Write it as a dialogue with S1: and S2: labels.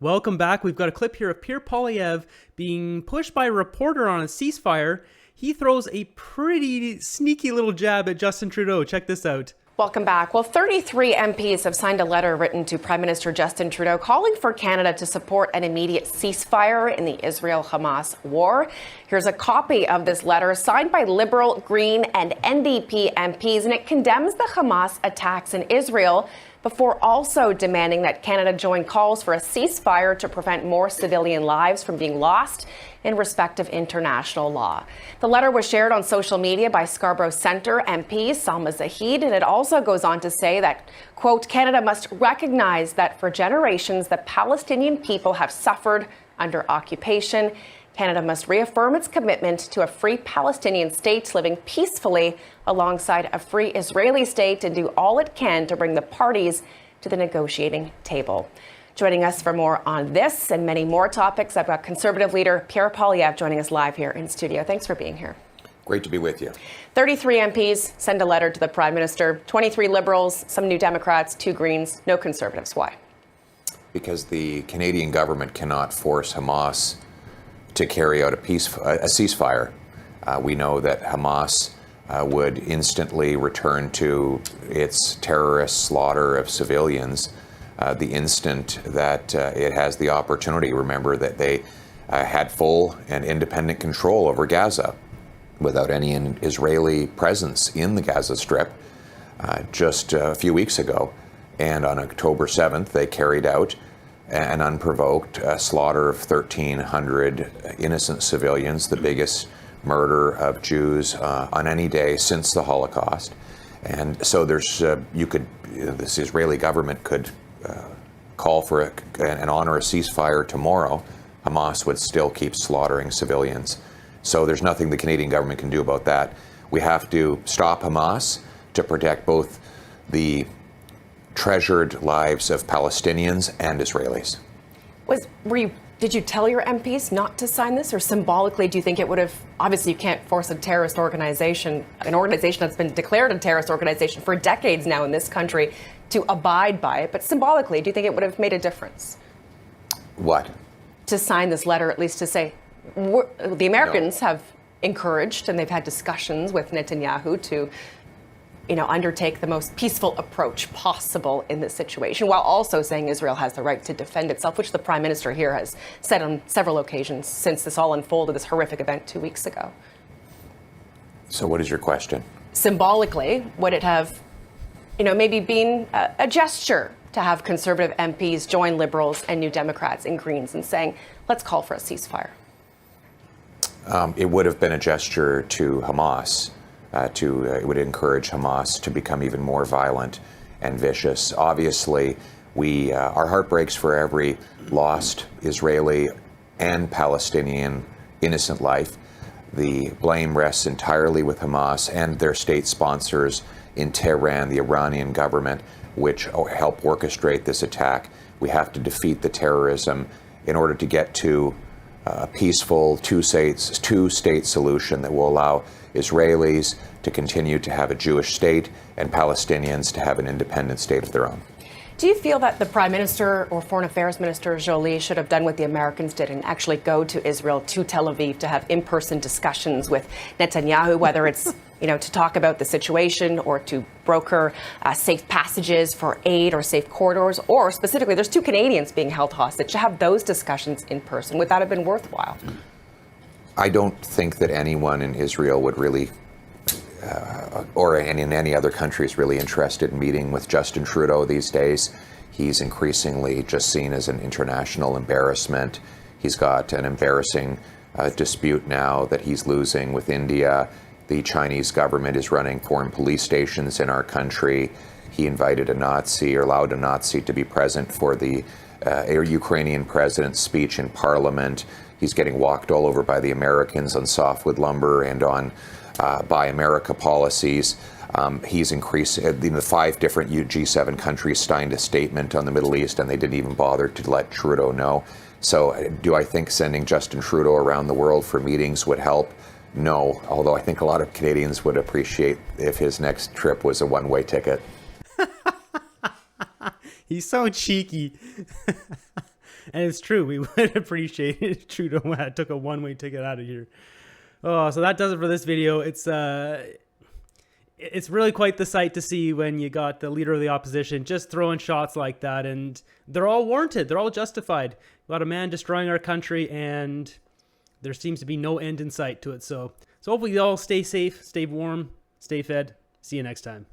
S1: Welcome back. We've got a clip here of Pierre Poilievre being pushed by a reporter on a ceasefire. He throws a pretty sneaky little jab at Justin Trudeau. Check this out.
S2: Welcome back. Well, 33 MPs have signed a letter written to Prime Minister Justin Trudeau calling for Canada to support an immediate ceasefire in the Israel-Hamas war. Here's a copy of this letter signed by Liberal, Green and NDP MPs, and it condemns the Hamas attacks in Israel before also demanding that Canada join calls for a ceasefire to prevent more civilian lives from being lost in respect of international law. The letter was shared on social media by Scarborough Centre MP Salma Zahid, and it also goes on to say that, quote, Canada must recognize that for generations the Palestinian people have suffered under occupation. Canada must reaffirm its commitment to a free Palestinian state living peacefully alongside a free Israeli state and do all it can to bring the parties to the negotiating table. Joining us for more on this and many more topics, I've got Conservative leader Pierre Poilievre joining us live here in studio. Thanks for being here.
S3: Great to be with you.
S2: 33 MPs send a letter to the Prime Minister, 23 Liberals, some New Democrats, 2 Greens, no Conservatives. Why?
S3: Because the Canadian government cannot force Hamas to carry out a ceasefire. We know that Hamas would instantly return to its terrorist slaughter of civilians the instant that it has the opportunity. Remember that they had full and independent control over Gaza without any Israeli presence in the Gaza Strip just a few weeks ago. And on October 7th, they carried out an unprovoked slaughter of 1,300 innocent civilians, the biggest murder of Jews on any day since the Holocaust. And so there's, this Israeli government could call for and honor a ceasefire tomorrow. Hamas would still keep slaughtering civilians. So there's nothing the Canadian government can do about that. We have to stop Hamas to protect both the treasured lives of Palestinians and Israelis.
S2: Did you tell your MPs not to sign this, or symbolically do you think it would have, obviously you can't force a terrorist organization, an organization that's been declared a terrorist organization for decades now in this country, to abide by it, but symbolically, do you think it would have made a difference?
S3: What?
S2: To sign this letter, at least to say, the Americans have encouraged and they've had discussions with Netanyahu to undertake the most peaceful approach possible in this situation, while also saying Israel has the right to defend itself, which the Prime Minister here has said on several occasions since this all unfolded, this horrific event 2 weeks ago.
S3: So what is your question?
S2: Symbolically, would it have, maybe been a gesture to have Conservative MPs join Liberals and New Democrats and Greens in saying, let's call for a ceasefire?
S3: It would have been a gesture to Hamas. It would encourage Hamas to become even more violent and vicious. Obviously, our heart breaks for every lost Israeli and Palestinian innocent life. The blame rests entirely with Hamas and their state sponsors in Tehran, the Iranian government, which help orchestrate this attack. We have to defeat the terrorism in order to get to a peaceful two-state solution that will allow Israelis to continue to have a Jewish state and Palestinians to have an independent state of their own.
S2: Do you feel that the Prime Minister or Foreign Affairs Minister Joly should have done what the Americans did and actually go to Israel, to Tel Aviv, to have in-person discussions with Netanyahu, whether it's to talk about the situation or to broker safe passages for aid or safe corridors, or specifically, there's 2 Canadians being held hostage, to have those discussions in person? Would that have been worthwhile?
S3: I don't think that anyone in Israel would really, or in any other country, is really interested in meeting with Justin Trudeau these days. He's increasingly just seen as an international embarrassment. He's got an embarrassing dispute now that he's losing with India. The Chinese government is running foreign police stations in our country. He invited a Nazi, or allowed a Nazi, to be present for the Ukrainian president's speech in Parliament. He's getting walked all over by the Americans on softwood lumber and on Buy America policies. He's increased, the 5 different G7 countries signed a statement on the Middle East, and they didn't even bother to let Trudeau know. So do I think sending Justin Trudeau around the world for meetings would help? No, although I think a lot of Canadians would appreciate if his next trip was a one-way ticket.
S1: He's so cheeky. And it's true. We would appreciate it if Trudeau took a one-way ticket out of here. Oh, so that does it for this video. It's really quite the sight to see when you got the leader of the opposition just throwing shots like that, and they're all warranted. They're all justified. You got a man destroying our country, and there seems to be no end in sight to it. So hopefully you all stay safe, stay warm, stay fed. See you next time.